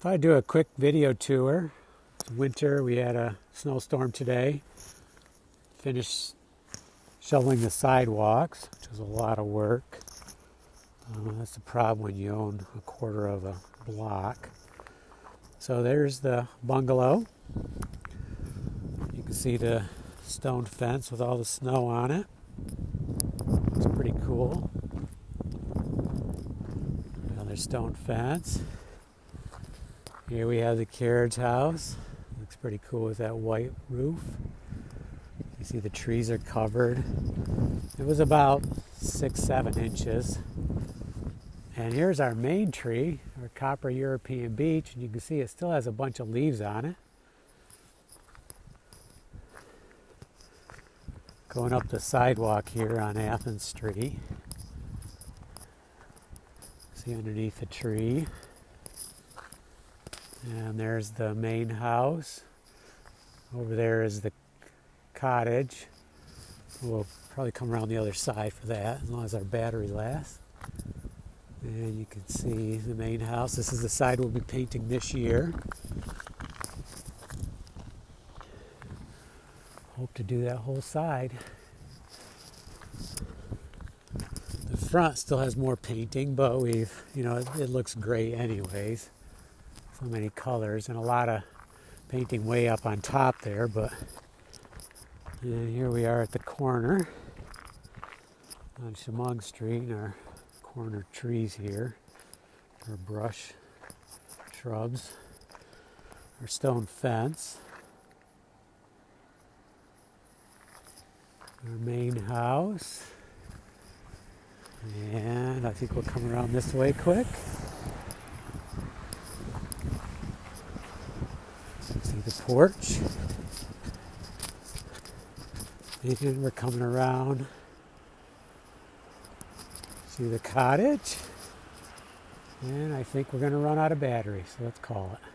Thought I'd do a quick video tour. It's winter. We had a snowstorm today. Finished shoveling the sidewalks, which was a lot of work. That's the problem when you own a quarter of a block. So there's the bungalow. You can see the stone fence with all the snow on it. It's pretty cool. Another stone fence. Here we have the carriage house. Looks pretty cool with that white roof. You see the trees are covered. It was about 6-7 inches. And here's our main tree, our copper European beech, and you can see it still has a bunch of leaves on it. Going up the sidewalk here on Athens Street. See underneath the tree. And there's the main house. Over there is the cottage. We'll probably come around the other side for that, as long as our battery lasts. And you can see the main house. This is the side we'll be painting this year. Hope to do that whole side. The front still has more painting, but it looks great anyways. So many colors and a lot of painting way up on top there, but and here we are at the corner on Chemung Street in our corner trees here, our brush shrubs, our stone fence, our main house, and I think we'll come around this way quick. See the porch. And we're coming around. See the cottage. And I think we're going to run out of battery, so let's call it.